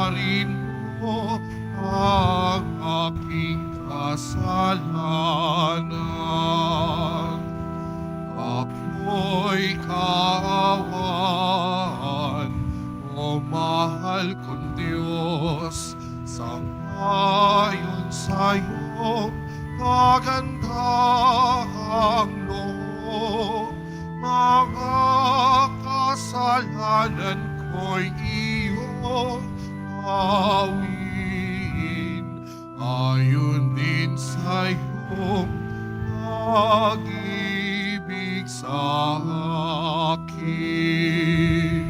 patawarin mo ang aking kasalanan. Ako'y kaawaan, o mahal kong Diyos, sangayon sa iyong kagandahang loob. Mga kasalanan ko'y iyong awin, ayon din sa iyong pag-ibig sa akin.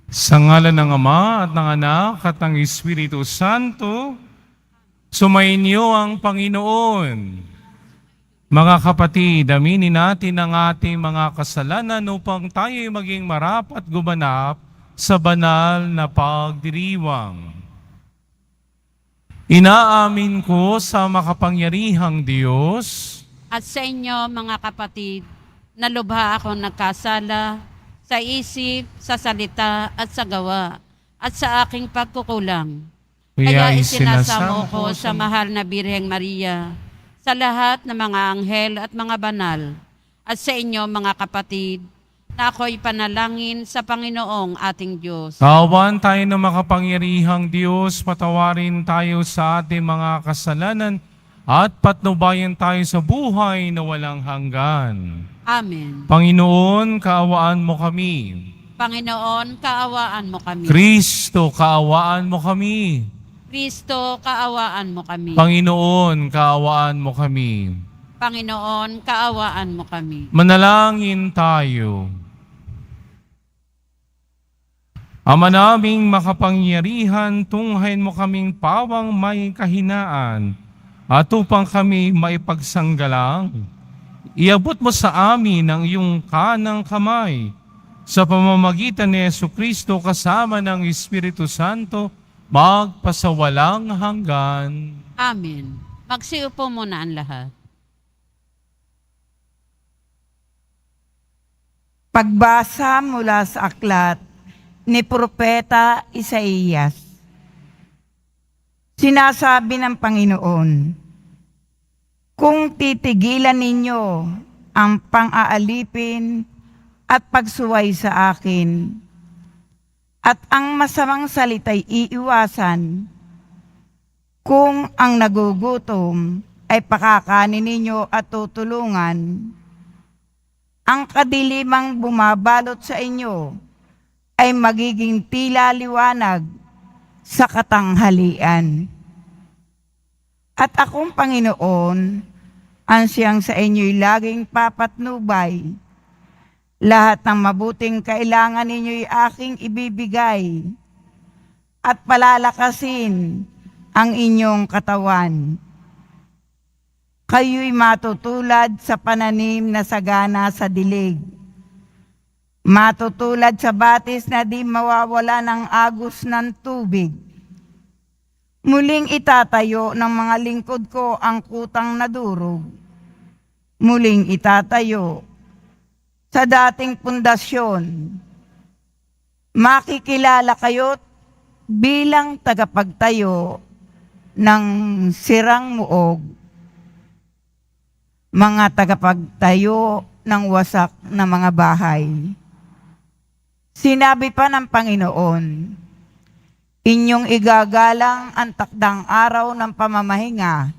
Sa ngalan ng Ama at ng Anak at ng Espiritu Santo, sumainyo ang Panginoon. Mga kapatid, aminin natin ang ating mga kasalanan upang tayo'y maging marapat gumanap sa banal na pagdiriwang. Inaamin ko sa makapangyarihang Diyos At sa inyo, mga kapatid, na lubha ako nagkasala sa isip, sa salita at sa gawa, at sa aking pagkukulang. Kaya isinasamo ko sa mahal na Birheng Maria, sa lahat ng mga anghel at mga banal, at sa inyo, mga kapatid, na ako'y panalangin sa Panginoong ating Diyos. Kaawaan tayo ng makapangyarihang Diyos, patawarin tayo sa ating mga kasalanan at patnubayan tayo sa buhay na walang hanggan. Amen. Panginoon, kaawaan mo kami. Panginoon, kaawaan mo kami. Kristo, kaawaan mo kami. Kristo, kaawaan mo kami. Panginoon, kaawaan mo kami. Panginoon, kaawaan mo kami. Manalangin tayo. Ama naming makapangyarihan, tunghayin mo kaming pawang may kahinaan at upang kami maipagsanggalang, iabot mo sa amin ang iyong kanang kamay sa pamamagitan ni Jesucristo kasama ng Espiritu Santo, magpasawalang hanggan. Amen. Magsiupo muna ang lahat. Pagbasa mula sa aklat ni Propeta Isaías. Sinasabi ng Panginoon, kung titigilan ninyo ang pang-aalipin at pagsuway sa akin, at ang masamang salita'y iiwasan, kung ang nagugutom ay pakakanin ninyo at tutulungan, ang kadilimang bumabalot sa inyo ay magiging tila liwanag sa katanghalian. At akong Panginoon, ang siyang sa inyo'y laging papatnubay. Lahat ng mabuting kailangan ninyo'y aking ibibigay at palalakasin ang inyong katawan. Kayo'y matutulad sa pananim na sagana sa dilig. Matutulad sa batis na di mawawala ng agos ng tubig. Muling itatayo ng mga lingkod ko ang kutang na durog. Muling itatayo sa dating pundasyon. Makikilala kayo't bilang tagapagtayo ng sirang muog, mga tagapagtayo ng wasak na mga bahay. Sinabi pa ng Panginoon, inyong igagalang ang takdang araw ng pamamahinga.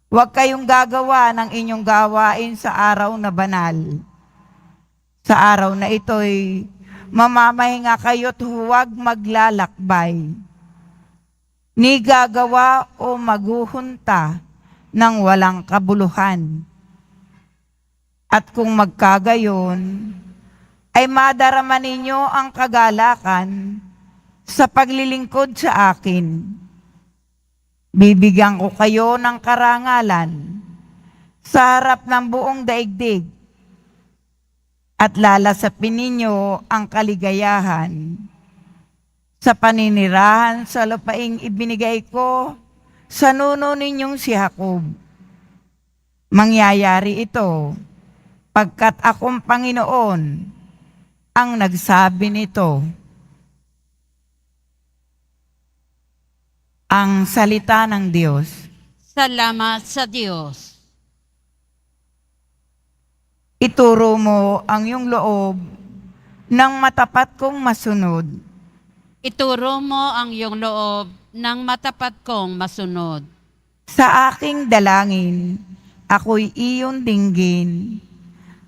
Huwag kayong gagawa ng inyong gawain sa araw na banal. Sa araw na ito'y mamamahinga kayo't huwag maglalakbay. Ni gagawa o maghuhunta ng walang kabuluhan. At kung magkagayon, ay madarama ninyo ang kagalakan sa paglilingkod sa akin. Bibigyan ko kayo ng karangalan sa harap ng buong daigdig at lalasapin ninyo ang kaligayahan sa paninirahan sa lupaing ibinigay ko sa nuno ninyong si Jacob. Mangyayari ito pagkat akong Panginoon ang nagsabi nito. Ang salita ng Diyos. Salamat sa Diyos. Ituro mo ang iyong loob ng matapat kong masunod. Ituro mo ang iyong loob ng matapat kong masunod. Sa aking dalangin, ako'y iyong dinggin.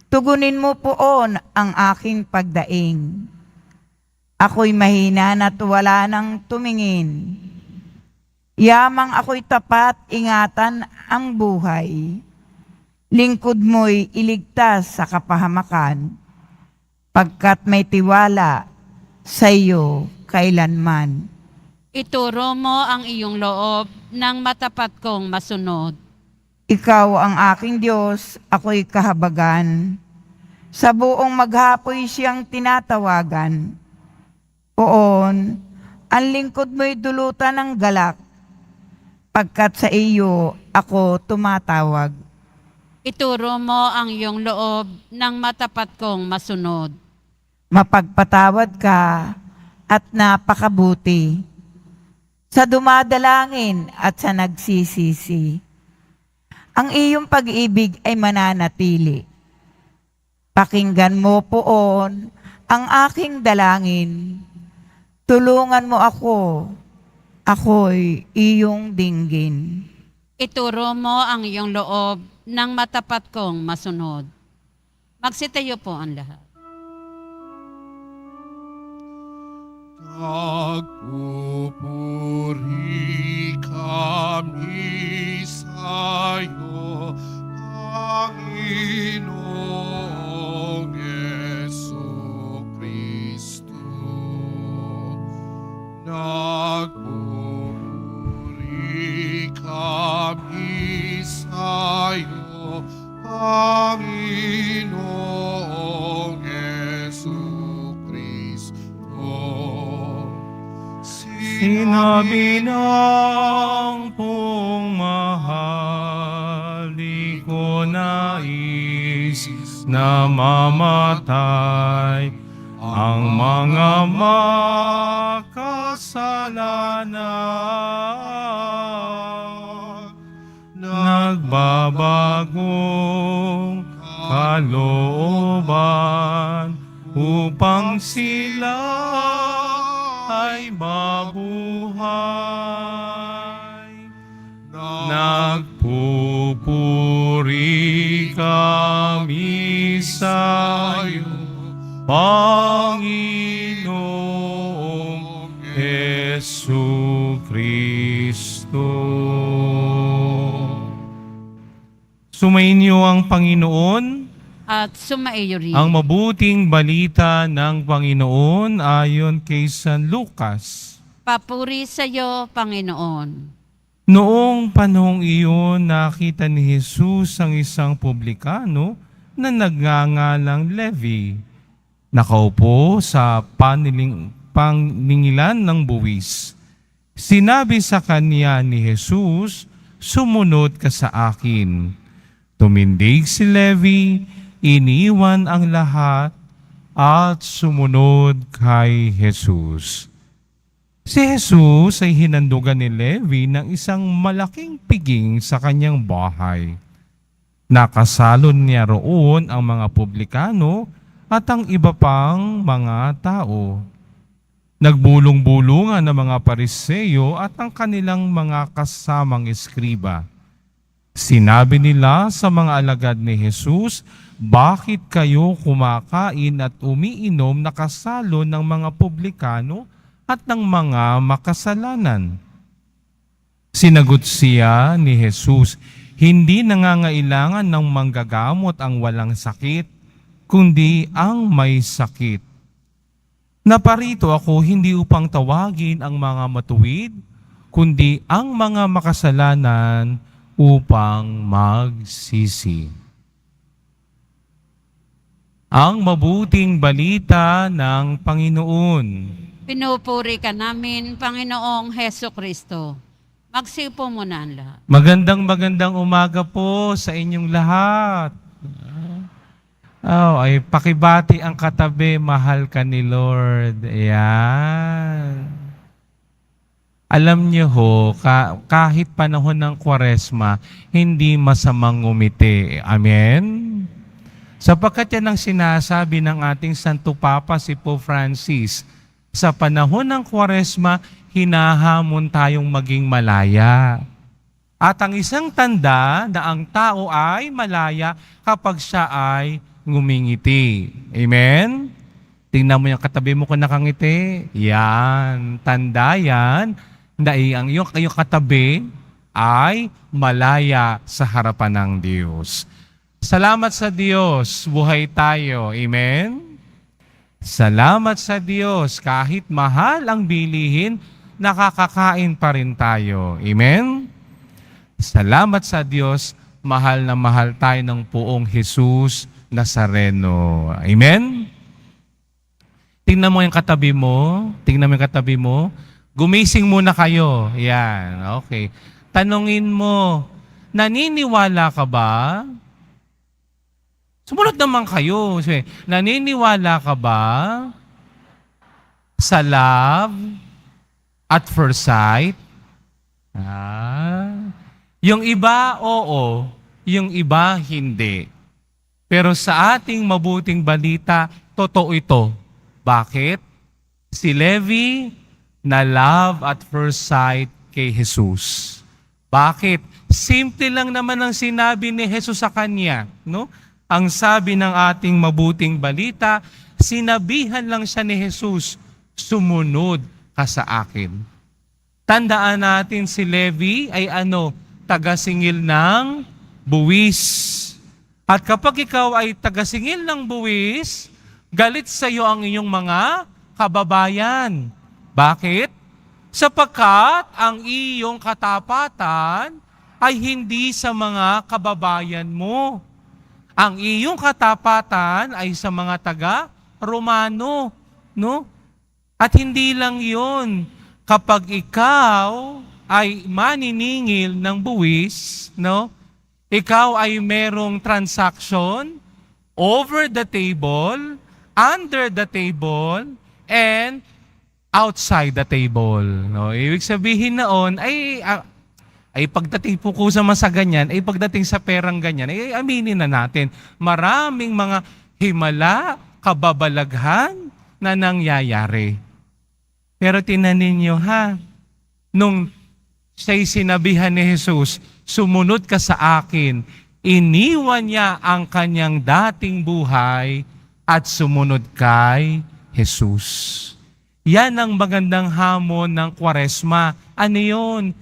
Tugunin mo poon ang aking pagdaing. Ako'y mahina na't wala nang tumingin. Yamang ako'y tapat, ingatan ang buhay. Lingkod mo'y iligtas sa kapahamakan, pagkat may tiwala sa iyo kailanman. Ituro mo ang iyong loob ng matapat kong masunod. Ikaw ang aking Diyos, ako'y kahabagan. Sa buong maghapoy siyang tinatawagan. Poon, ang lingkod mo'y dulutan ng galak, pagkat sa iyo ako tumatawag. Ituro mo ang iyong loob ng matapat kong masunod. Mapagpatawad ka at napakabuti sa dumadalangin at sa nagsisisi. Ang iyong pag-ibig ay mananatili. Pakinggan mo poon ang aking dalangin. Tulungan mo ako, ako'y iyong dinggin. Ituro mo ang iyong loob ng matapat kong masunod. Magsitayo po ang lahat. Nagpupuri kami sa'yo, Panginoong Jesucristo. Nagpupuri kami sa'yo, Panginoong Jesucristo. Sinabi ng pong mahal, di ko nais na mamatay ang mga makasalanan. Nagbabagong kalooban upang sila ay mabuhay. Nagpupuri kami sa'yo, Panginoong Jesucristo. Sumainyo ang Panginoon. At sumaiyo rin. Ang mabuting balita ng Panginoon ayon kay San Lucas. Papuri sa iyo, Panginoon. Noong panahong iyon, nakita ni Jesus ang isang publikano na nagngangalang Levi. Nakaupo sa paningilan ng buwis. Sinabi sa kanya ni Jesus, "Sumunod ka sa akin." Tumindig si Levi, iniwan ang lahat at sumunod kay Jesus. Si Jesus ay hinandugan ni Levi ng isang malaking piging sa kanyang bahay. Nakasalon niya roon ang mga publikano at ang iba pang mga tao. Nagbulong-bulungan ang mga Pariseo at ang kanilang mga kasamang eskriba. Sinabi nila sa mga alagad ni Jesus, "Bakit kayo kumakain at umiinom na kasalo ng mga publikano at ng mga makasalanan?" Sinagot siya ni Jesus, "Hindi nangangailangan ng manggagamot ang walang sakit, kundi ang may sakit. Naparito ako hindi upang tawagin ang mga matuwid, kundi ang mga makasalanan upang magsisi." Ang mabuting balita ng Panginoon. Pinupuri ka namin, Panginoong Heso Kristo. Magsipo muna ang lahat. Magandang umaga po sa inyong lahat. Ay pakibati ang katabi, mahal ka ni Lord. Ayan. Alam niyo ho, kahit panahon ng Kwaresma, hindi masamang ngumiti. Amen? Sapagkat yan ang sinasabi ng ating Santo Papa si Pope Francis, sa panahon ng Kwaresma, hinahamon tayong maging malaya. At ang isang tanda na ang tao ay malaya kapag siya ay ngumingiti. Amen? Tingnan mo yung katabi mo kung nakangiti. Yan, tanda yan na ang iyong katabi ay malaya sa harapan ng Diyos. Salamat sa Diyos, buhay tayo. Amen? Salamat sa Diyos, kahit mahal ang bilihin, nakakakain pa rin tayo. Amen? Salamat sa Diyos, mahal na mahal tayo ng Poong Jesus Nazareno. Amen? Tingnan mo yung katabi mo. Tingnan mo yung katabi mo. Gumising muna kayo. Yan, okay. Tanungin mo, naniniwala ka ba? Sumunod naman kayo. Naniniwala ka ba sa love at first sight? Yung iba, oo. Yung iba, hindi. Pero sa ating mabuting balita, totoo ito. Bakit? Si Levi na love at first sight kay Jesus. Bakit? Simple lang naman ang sinabi ni Jesus sa kanya, no? Ang sabi ng ating mabuting balita, sinabihan lang siya ni Jesus, sumunod ka sa akin. Tandaan natin si Levi ay tagasingil ng buwis. At kapag ikaw ay tagasingil ng buwis, galit sa iyo ang iyong mga kababayan. Bakit? Sapagkat ang iyong katapatan ay hindi sa mga kababayan mo. Ang iyong katapatan ay sa mga taga-Romano, no? At hindi lang 'yon. Kapag ikaw ay maniningil ng buwis, no? Ikaw ay merong transaction over the table, under the table, and outside the table. No? Ibig sabihin noon ay pagdating po ko sa ganyan, ay pagdating sa perang ganyan, ay aminin na natin, maraming mga himala, kababalaghan na nangyayari. Pero tinanin niyo nung siya'y sinabihan ni Jesus, sumunod ka sa akin, iniwan niya ang kanyang dating buhay at sumunod kay Jesus. Yan ang magandang hamon ng Kwaresma. Ano yun?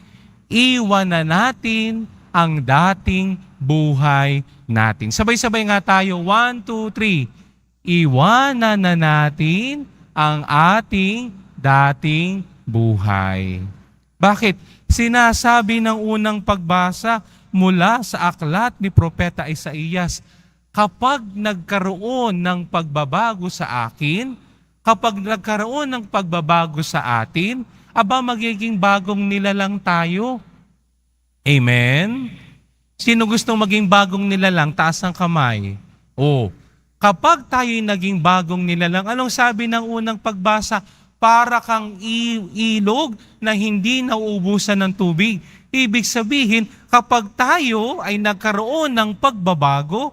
Iwan na natin ang dating buhay natin. Sabay-sabay nga tayo. 1, 2, 3. Iwanan na natin ang ating dating buhay. Bakit? Sinasabi ng unang pagbasa mula sa aklat ni Propeta Isaías, kapag nagkaroon ng pagbabago sa akin, kapag nagkaroon ng pagbabago sa atin, magiging bagong nilalang tayo. Amen? Sino gustong maging bagong nilalang? Taas ang kamay. Kapag tayo'y naging bagong nilalang, anong sabi ng unang pagbasa? Para kang ilog na hindi nauubusan ng tubig. Ibig sabihin, kapag tayo ay nagkaroon ng pagbabago,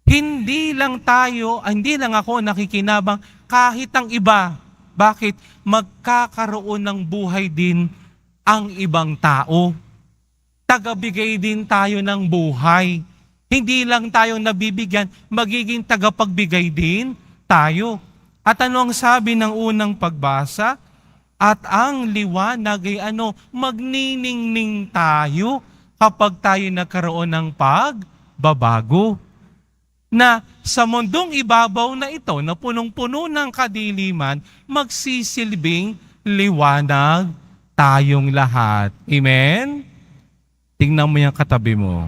hindi lang ako nakikinabang, kahit ang iba. Bakit? Magkakaroon ng buhay din ang ibang tao. Tagabigay din tayo ng buhay. Hindi lang tayo nabibigyan, magiging tagapagbigay din tayo. At ano ang sabi ng unang pagbasa? At ang liwanag ay magniningning tayo kapag tayo nagkaroon ng pagbabago. Na sa mundong ibabaw na ito, na punong-puno ng kadiliman, magsisilbing liwanag tayong lahat. Amen? Tingnan mo yung katabi mo.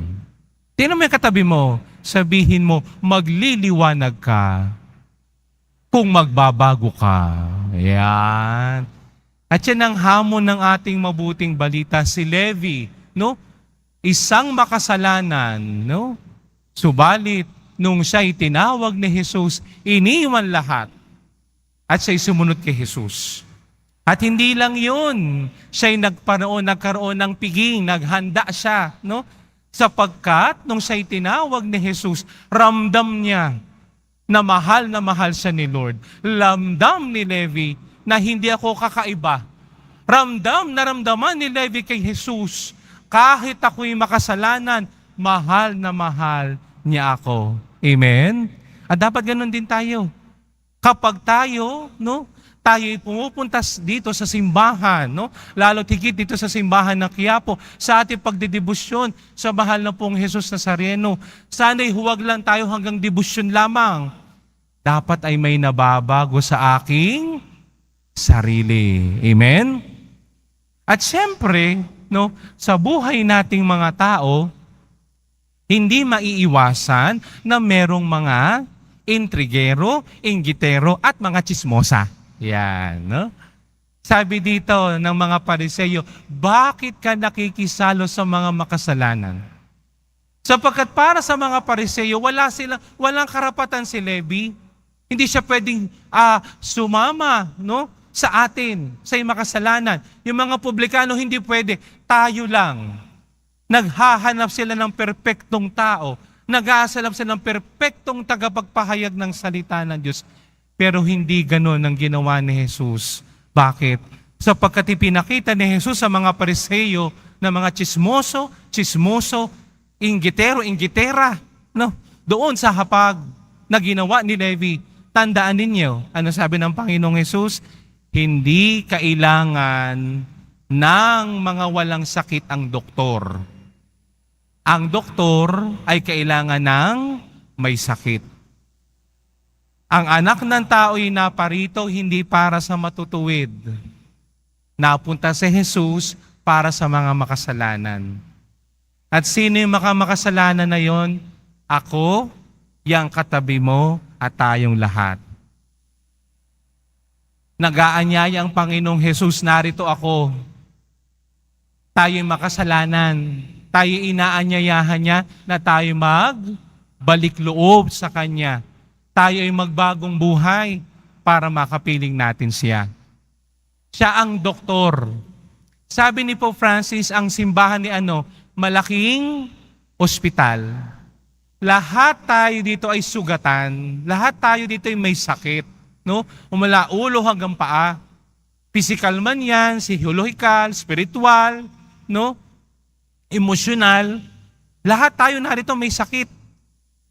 Tingnan mo yung katabi mo. Sabihin mo, magliliwanag ka kung magbabago ka. Ayan. At yan ang hamon ng ating mabuting balita. Si Levi, no? Isang makasalanan, no? Subalit, nung siya'y tinawag ni Jesus, iniwan lahat at siya'y sumunod kay Jesus. At hindi lang yun, siya'y nagkaroon ng piging, naghanda siya, no? Sapagkat nung siya'y tinawag ni Jesus, ramdam niya na mahal siya ni Lord. Ramdam ni Levi na hindi ako kakaiba. Naramdaman ni Levi kay Jesus, kahit ako'y makasalanan, mahal na mahal niya ako. Amen? At dapat ganun din tayo. Kapag tayo, no, tayo'y pumupunta dito sa simbahan, no? Lalo higit dito sa simbahan ng Quiapo, sa ating pagdedebosyon sa mahal na pong Jesus Nazareno. Sana'y huwag lang tayo hanggang debosyon lamang. Dapat ay may nababago sa aking sarili. Amen? At siyempre, no, sa buhay nating mga tao, hindi maiiwasan na merong mga intrigero, inggitero, at mga tsismosa. Yan, no? Sabi dito ng mga Pariseyo, bakit ka nakikisalo sa mga makasalanan? Sapagkat para sa mga Pariseyo, walang karapatan si Levi. Hindi siya pwedeng sumama, no, sa atin, sa makasalanan. Yung mga publikano hindi pwede, tayo lang. Naghahanap sila ng perpektong tao. Nag-aasalam sila ng perpektong tagapagpahayag ng salita ng Diyos. Pero hindi ganoon ang ginawa ni Jesus. Bakit? Sapagkat ipinakita ni Jesus sa mga Pariseyo na mga tsismoso, inggitera, no? Doon sa hapag na ginawa ni Levi, tandaan ninyo, ano sabi ng Panginoong Jesus? Hindi kailangan ng mga walang sakit ang doktor. Ang doktor ay kailangan ng may sakit. Ang anak ng tao'y naparito hindi para sa matutuwid. Napunta si Jesus para sa mga makasalanan. At sino yung makasalanan na yon? Ako, yang katabi mo, at tayong lahat. Nag-aanyaya ang Panginoong Jesus, narito ako. Tayo'y makasalanan. Tayo'y inaanyayahan niya na tayo magbalik loob sa Kanya. Tayo ay magbagong buhay para makapiling natin siya. Siya ang doktor. Sabi ni Pope Francis, ang simbahan ni malaking ospital. Lahat tayo dito ay sugatan. Lahat tayo dito ay may sakit. No? Mula ulo hanggang paa. Physical man yan, physiological, spiritual, no? Emosyonal. Lahat tayo narito may sakit.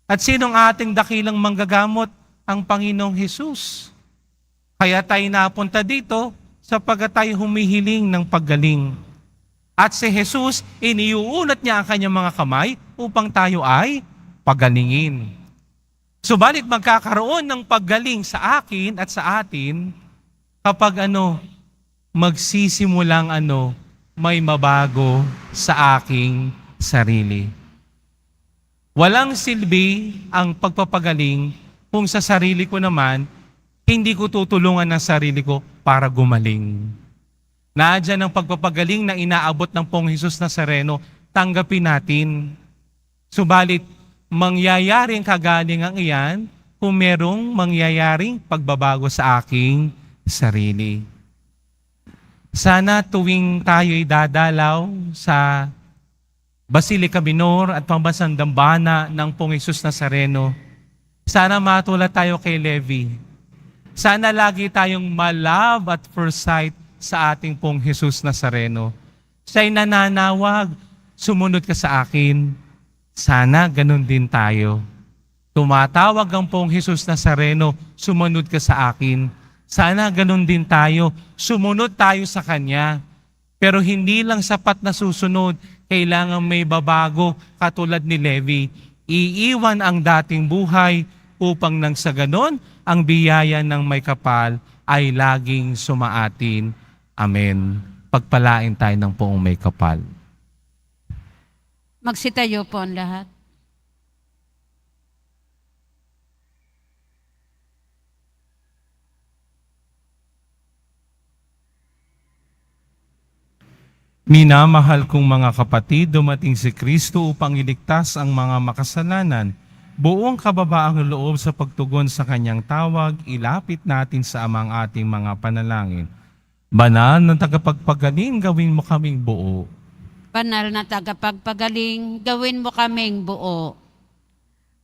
At sinong ating dakilang manggagamot? Ang Panginoong Jesus. Kaya tayo napunta dito sapagkat tayo humihiling ng paggaling. At si Jesus, iniuunat niya ang kanyang mga kamay upang tayo ay pagalingin. Subalit magkakaroon ng paggaling sa akin at sa atin kapag magsisimulang may mabago sa aking sarili. Walang silbi ang pagpapagaling kung sa sarili ko naman, hindi ko tutulungan ng sarili ko para gumaling. Nandiyan ang pagpapagaling na inaabot ng Pong Jesus Nazareno, tanggapin natin. Subalit, mangyayaring kagalingang iyan kung merong mangyayaring pagbabago sa aking sarili. Sana tuwing tayo'y dadalaw sa Basilica Minor at Pambansang Dambana ng Pong Jesus Nazareno, sana matulad tayo kay Levi. Sana lagi tayong ma-love at first sight sa ating Pong Jesus Nazareno. Siya'y nananawag, sumunod ka sa akin. Sana ganun din tayo. Tumatawag ang Pong Jesus Nazareno, sumunod ka sa akin. Sana ganun din tayo, sumunod tayo sa Kanya. Pero hindi lang sapat na susunod, kailangan may babago katulad ni Levi. Iiwan ang dating buhay upang nang sa ganon, ang biyaya ng may kapal ay laging sumaatin. Amen. Pagpalain tayo ng Poong may kapal. Magsitayo po ang lahat. Minamahal kong mga kapatid, dumating si Kristo upang iligtas ang mga makasalanan. Buong kababaang loob sa pagtugon sa kanyang tawag, ilapit natin sa amang ating mga panalangin. Banal na tagapagpagaling, gawin mo kaming buo. Banal na tagapagpagaling, gawin mo kaming buo.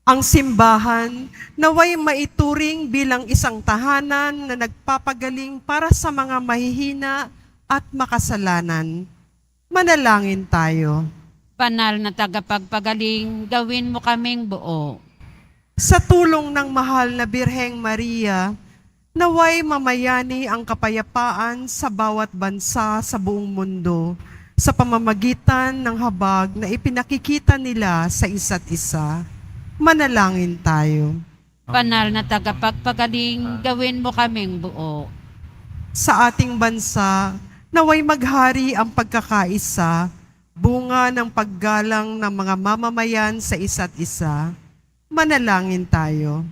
Ang simbahan naway maituring bilang isang tahanan na nagpapagaling para sa mga mahihina at makasalanan. Manalangin tayo. Banal na tagapagpagaling, gawin mo kaming buo. Sa tulong ng mahal na Birheng Maria, naway mamayani ang kapayapaan sa bawat bansa sa buong mundo sa pamamagitan ng habag na ipinakikita nila sa isa't isa. Manalangin tayo. Banal na tagapagpagaling, gawin mo kaming buo. Sa ating bansa, naway maghari ang pagkakaisa, bunga ng paggalang ng mga mamamayan sa isa't isa. Manalangin tayo.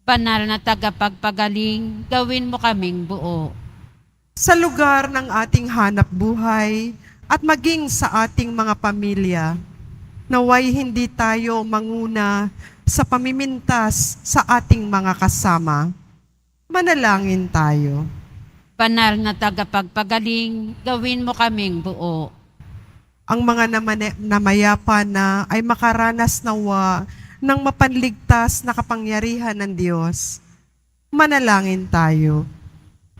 Banal na tagapagpagaling, gawin mo kaming buo. Sa lugar ng ating hanap buhay at maging sa ating mga pamilya, naway hindi tayo manguna sa pamimintas sa ating mga kasama. Manalangin tayo. Banal na tagapagpagaling, gawin mo kaming buo. Ang mga namayapa na ay makaranas nawa ng mapanligtas na kapangyarihan ng Diyos. Manalangin tayo.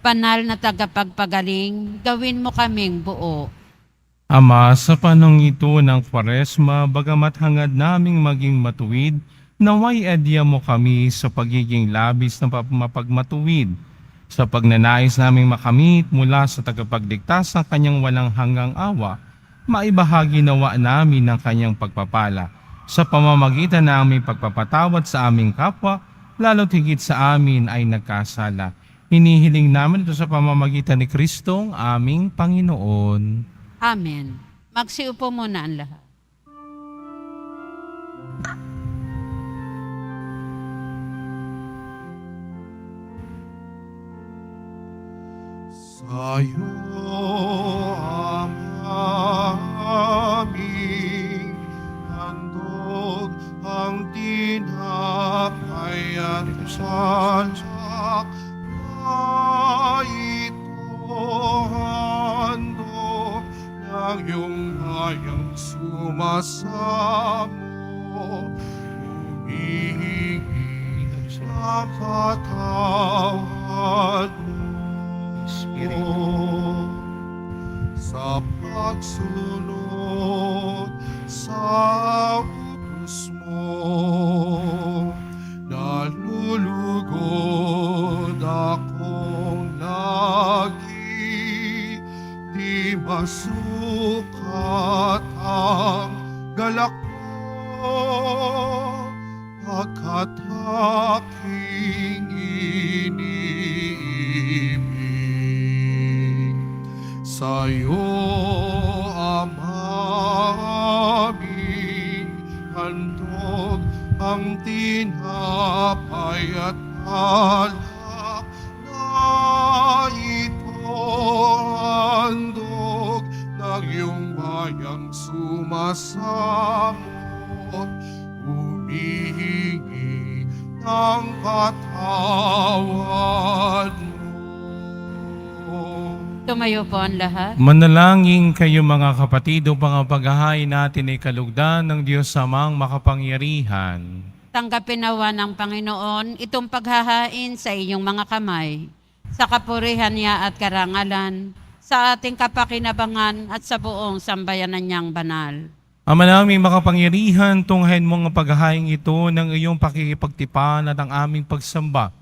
Banal na tagapagpagaling, gawin mo kaming buo. Ama, sa panong ito ng Kwaresma, bagamat hangad naming maging matuwid, naway adya mo kami sa pagiging labis na mapagmatuwid, sa pagnanais naming makamit mula sa tagapagligtas ng kanyang walang hanggang awa, maibahagi nawa namin ng kanyang pagpapala sa pamamagitan ng aming pagpapatawad sa aming kapwa, lalo't higit sa amin ay nagkasala. Hinihiling namin ito sa pamamagitan ni Kristong aming Panginoon. Amen. Magsiupo muna ang lahat. Sa'yo, Ama aming handog ang tinapay at sansak na ito handog ng iyong bayang sumasamo, humihingi ng patawad mo. Sa pagsunod sa utos mo, nalulugod akong lagi, di masukat ang galak mo, pagkat aking iniibig. Sa'yo, Ama aming handog ang tinapay at alak na ito handog ng iyong bayang sumasamot, humihingi ng patawad mo. Tumayo po ang lahat. Manalangin kayo mga kapatid upang ang paghahain natin ay kalugdan ng Diyos Amang makapangyarihan. Tanggapin nawa ng Panginoon itong paghahain sa iyong mga kamay, sa kapurihan niya at karangalan, sa ating kapakinabangan at sa buong sambayanan niyang banal. Ama naming makapangyarihan, tunghayin mo ang paghahain ito ng iyong pakikipagtipan at ang aming pagsamba.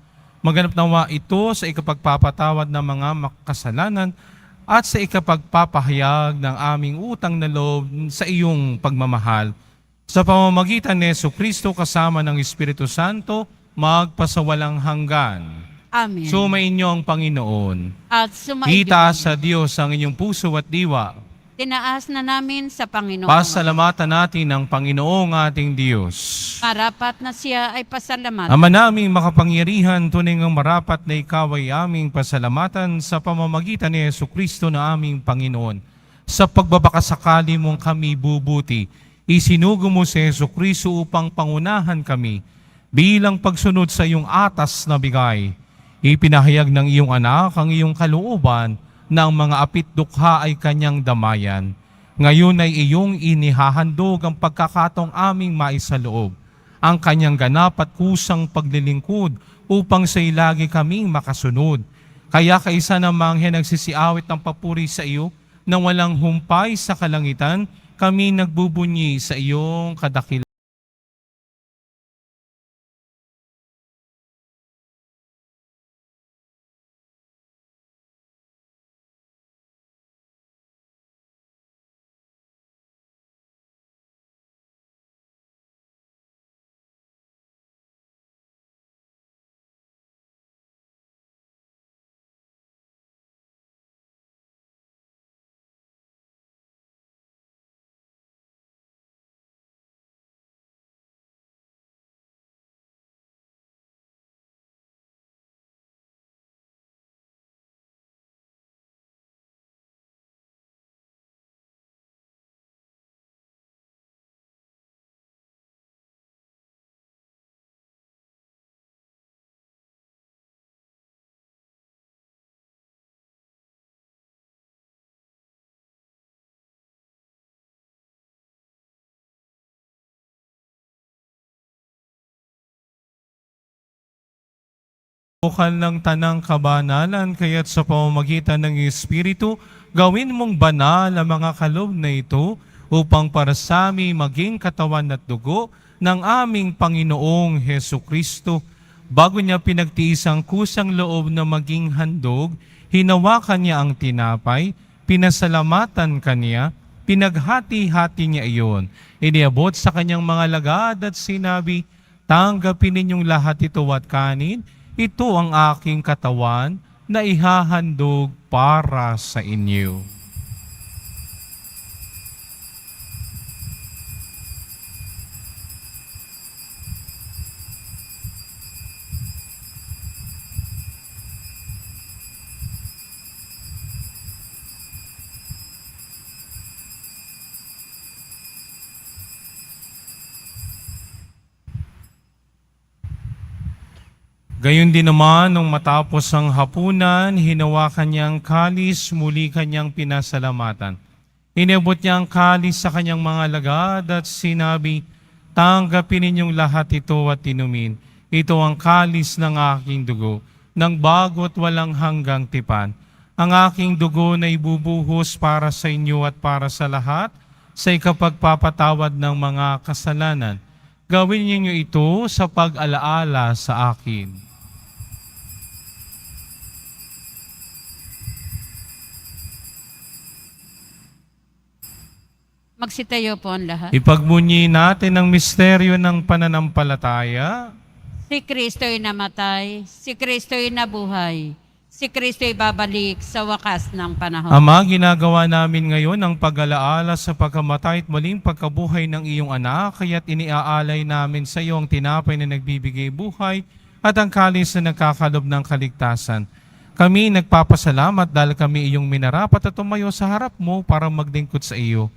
Maganap nawa ito sa ikapagpapatawad ng mga makasalanan at sa ikapagpapahayag ng aming utang na loob sa iyong pagmamahal. Sa pamamagitan ni Jesucristo kasama ng Espiritu Santo, magpasawalang hanggan. Amen. Sumainyo ang Panginoon. At sumaibig. Itaas sa Diyos ang inyong puso at diwa. Tinaas na namin sa Panginoon. Pasalamatan natin ang Panginoong ating Diyos. Marapat na siya ay pasalamat. Ama naming makapangyarihan, tunay ngang marapat na ikaw ay aming pasalamatan sa pamamagitan ni Jesucristo na aming Panginoon. Sa pagbabakasakali mong kami bubuti, isinugo mo si Jesucristo upang pangunahan kami bilang pagsunod sa iyong atas na bigay. Ipinahayag ng iyong anak ang iyong kalooban ng mga apit dukha ay kanyang damayan. Ngayon ay iyong inihahandog ang pagkakataong aming maisaloob, ang kanyang ganap at kusang paglilingkod upang sa ilagi kaming makasunod. Kaya kaisa ng manghe nagsisiawit ng papuri sa iyo, nang walang humpay sa kalangitan, kami nagbubunyi sa iyong kadakilaan. Bukal ng tanang kabanalan, kaya't sa pamamagitan ng Espiritu, gawin mong banal ang mga kaloob na ito upang para sa amin maging katawan at dugo ng aming Panginoong Heso Kristo. Bago niya pinagtiis ang kusang loob na maging handog, hinawakan niya ang tinapay, pinasalamatan kaniya, pinaghati-hati niya iyon. Iniabot sa kanyang mga lagad at sinabi, tanggapin ninyong lahat ito at kanin, ito ang aking katawan na ihahandog para sa inyo. Gayon din naman, nung matapos ang hapunan, hinawakan niya ang kalis, muli kanyang pinasalamatan. Inabot niya ang kalis sa kanyang mga lagad at sinabi, tanggapin ninyong lahat ito at inumin. Ito ang kalis ng aking dugo, ng bago at walang hanggang tipan. Ang aking dugo na ibubuhos para sa inyo at para sa lahat, sa ikapagpapatawad ng mga kasalanan. Gawin niyo ito sa pag-alaala sa akin. Magsitayo po ang lahat. Ipagbunyi natin ang misteryo ng pananampalataya. Si Kristo'y namatay, si Kristo'y nabuhay, si Kristo'y babalik sa wakas ng panahon. Ama, ginagawa namin ngayon ang pag-alaala sa pagkamatay at muling pagkabuhay ng iyong anak, kaya't iniaalay namin sa iyo ang tinapay na nagbibigay buhay at ang kalis na nagkakalob ng kaligtasan. Kami nagpapasalamat dahil kami iyong minarapat at tumayo sa harap mo para maglingkod sa iyo.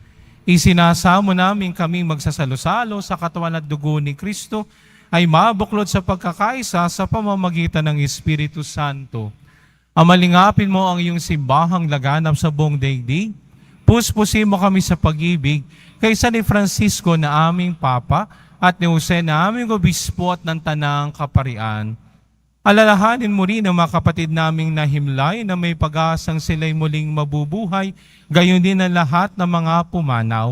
Isinasamo namin kami magsasalo-salo sa katawan at dugo ni Kristo ay mabuklod sa pagkakaisa sa pamamagitan ng Espiritu Santo. Amalingapin mo ang iyong simbahang laganap sa buong daigdig. Puspusin mo kami sa pag-ibig kaysa ni Francisco na aming Papa at ni Jose na aming Obispo at ng Tanang Kaparian. Alalahanin mo rin ang mga kapatid naming nahimlay na may pag-asang sila'y muling mabubuhay, gayon din ang lahat ng mga pumanaw.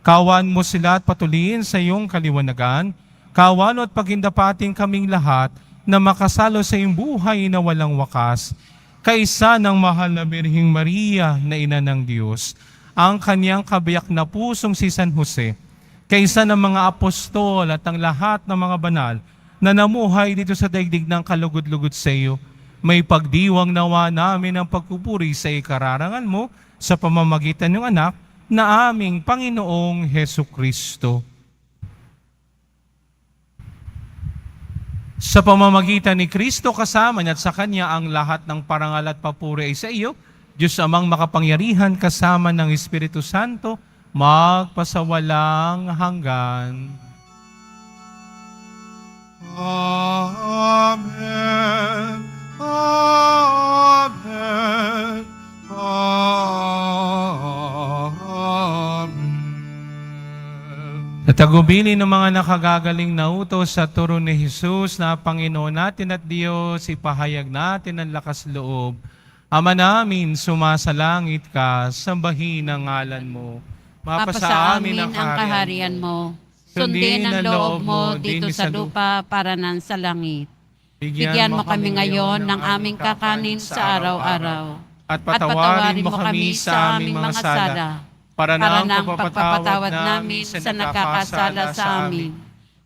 Kawan mo sila at patuloyin sa iyong kaliwanagan. Kawan at pagindapating kaming lahat na makasalo sa iyong buhay na walang wakas. Kaisa ng mahal na Birheng Maria na Ina ng Diyos, ang kanyang kabiyak na pusong si San Jose, kaisa ng mga apostol at ang lahat ng mga banal na namuhay dito sa daigdig ng kalugod-lugod sa iyo, may pagdiwang nawa namin ang pagpupuri sa ikararangan mo sa pamamagitan ng anak na aming Panginoong Heso Kristo. Sa pamamagitan ni Kristo kasama niya at sa Kanya ang lahat ng parangal at papuri ay sa iyo, Diyos amang makapangyarihan kasama ng Espiritu Santo, magpasawalang hanggan. Amen. Amen. At tagubili ng mga nakagagaling na utos sa turo ni Jesus na Panginoon natin at Diyos, ipahayag natin ang lakas loob. Ama namin, sumasalangit ka, sambahin ang ngalan mo. Mapasa amin ang kaharian mo. Sundin ang loob mo dito sa lupa para nan sa langit. Bigyan mo kami ngayon ng aming kakanin sa araw-araw. At patawarin mo kami sa aming mga sala, para na ang pagpapatawad namin sa nakakasala sa amin.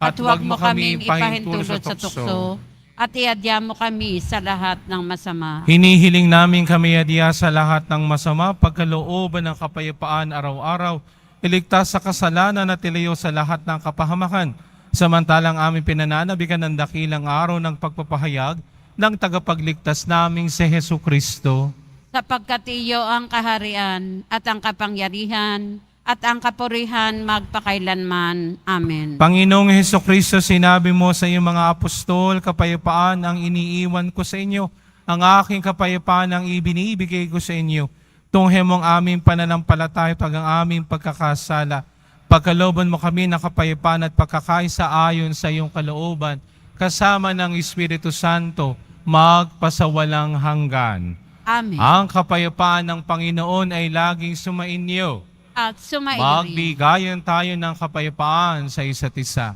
At huwag mo kami ipahintulot sa tukso, at iadya mo kami sa lahat ng masama. Hinihiling namin kami adya sa lahat ng masama, pagkalooban ng kapayapaan araw-araw, iligtas sa kasalanan at ilayo sa lahat ng kapahamakan. Samantalang aming pinananabigan ng dakilang araw ng pagpapahayag ng tagapagligtas naming si Hesu Kristo. Sapagkat iyo ang kaharian at ang kapangyarihan at ang kapurihan magpakailanman. Amen. Panginoong Hesu Kristo, sinabi mo sa iyong mga apostol, kapayapaan ang iniiwan ko sa inyo, ang aking kapayapaan ang ibinibigay ko sa inyo. Tunghe mo ang aming pananampalataya pag ang aming pagkakasala. Pagkalooban mo kami ng kapayapaan at pagkakaisa ayon sa iyong kalooban, kasama ng Espiritu Santo, magpasawalang hanggan. Amen. Ang kapayapaan ng Panginoon ay laging sumainyo. At sumairin. Magbigayan tayo ng kapayapaan sa isa't isa.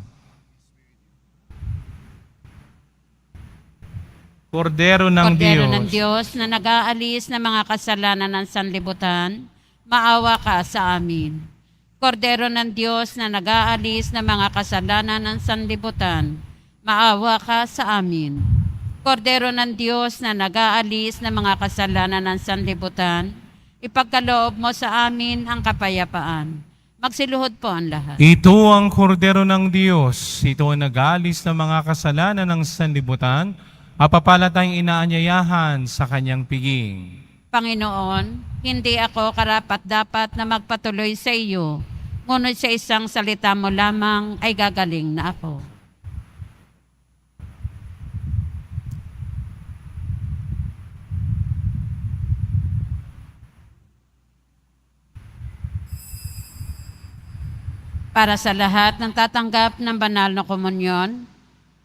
Kordero ng Kordero Diyos, ng Diyos na nag-aalis ng mga kasalanan ng sanlibutan, maawa ka sa amin. Kordero ng Diyos na nag-aalis ng mga kasalanan ng sanlibutan, maawa ka sa amin. Kordero ng Diyos na nag-aalis ng mga kasalanan ng sanlibutan, ipagkaloob mo sa amin ang kapayapaan. Magsiluhod po ang lahat. ito ang kordero ng Diyos. Ito ang nag-aalis ng mga kasalanan ng sanlibutan, apapala tayong inaanyayahan sa kanyang piging. Panginoon, hindi ako karapat-dapat na magpatuloy sa iyo, ngunit sa isang salita mo lamang ay gagaling na ako. Para sa lahat ng tatanggap ng banal na komunyon,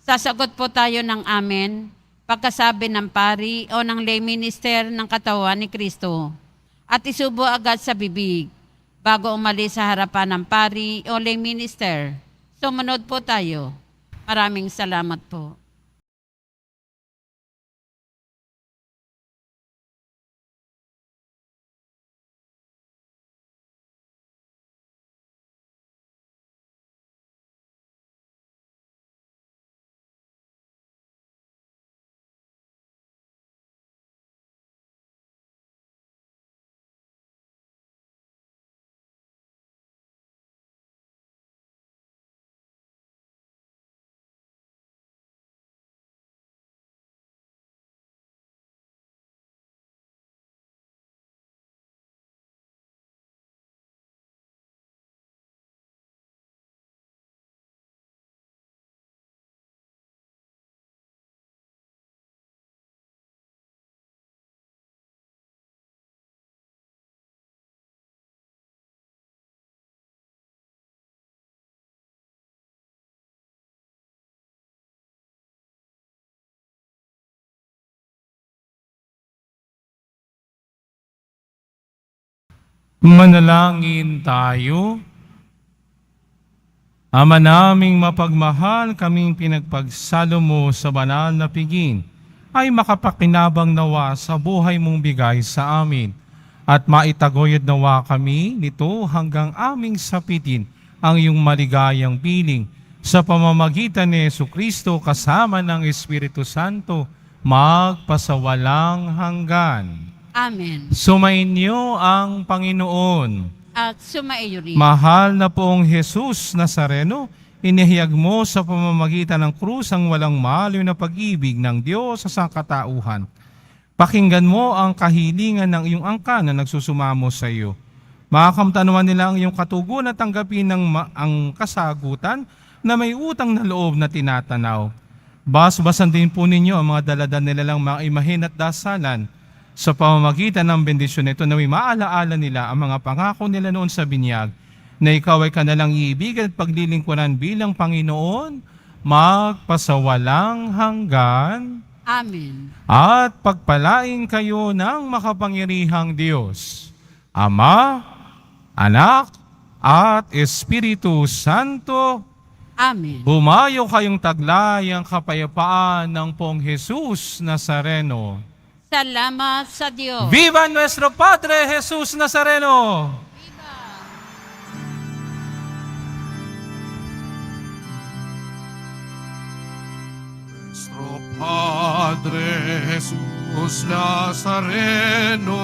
sasagot po tayo ng amen pagkasabi ng pari o ng lay minister ng katawan ni Kristo at isubo agad sa bibig bago umalis sa harapan ng pari o lay minister. Sumunod po tayo. Maraming salamat po. Manalangin tayo. Ama naming mapagmahal, kaming pinagpagsalo mo sa banal na piging, ay makapakinabang nawa sa buhay mong bigay sa amin. At maitaguyod nawa kami nito hanggang aming sapitin ang iyong maligayang piling. Sa pamamagitan ni Jesucristo kasama ng Espiritu Santo, magpasawalang hanggan. Amen. Sumainyo ang Panginoon. At sumaiyo rin. Mahal na poong Jesus Nazareno, inihayag mo sa pamamagitan ng krus ang walang maliw na pag-ibig ng Diyos sa sangkatauhan. Pakinggan mo ang kahilingan ng iyong angkan na nagsusumamo sa iyo. Makakamtanuan nila ang iyong katugon at tanggapin ang kasagutan na may utang na loob na tinatanaw. Basbasan din po ninyo ang mga daladan nila lang mga imahin at dasalan. Sa pamamagitan ng bendisyon nito na may maalaala nila ang mga pangako nila noon sa binyag na ikaw ay kanilang iibigan at paglilingkuran bilang Panginoon, magpasawalang hanggan, Amen. at pagpalain kayo ng makapangyarihang Diyos, Ama, Anak, at Espiritu Santo. Amen. Humayo kayong taglay ang kapayapaan ng Pong Jesus Nazareno. Salamat sa Diyos. Viva nuestro Padre Jesus Nazareno! Nuestro Padre Jesus Nazareno,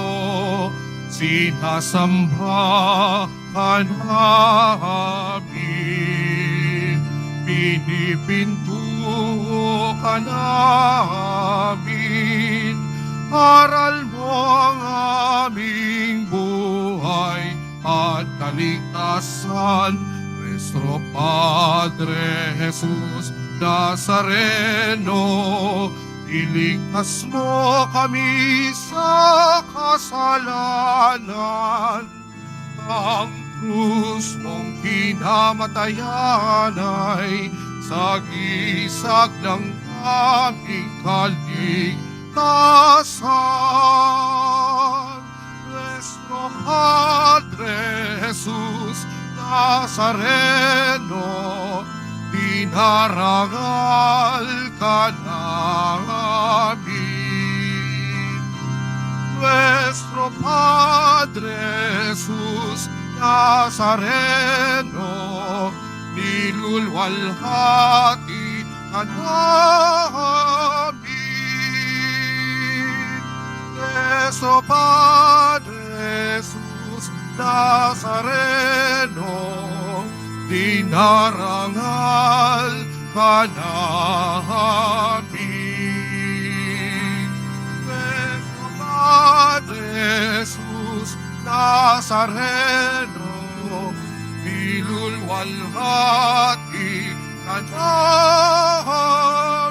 sinasamba ka namin, pinipintuho ka namin, aral mo ang aming buhay at kaligtasan. Nuestro Padre Jesus Nazareno, iligtas mo kami sa kasalanan. Ang krus mong pinamatayan ay sagisag ng aming kaligtasan. Nuestro Padre Jesus Nazareno, dinarangal ka namin. Nuestro Padre Jesus Nazareno, nilulwalhati ka namin. Nuestro Padre Jesus Nazareno, dinarangal ka namin. Nuestro Padre Jesus Nazareno, nilulwalhati ka namin.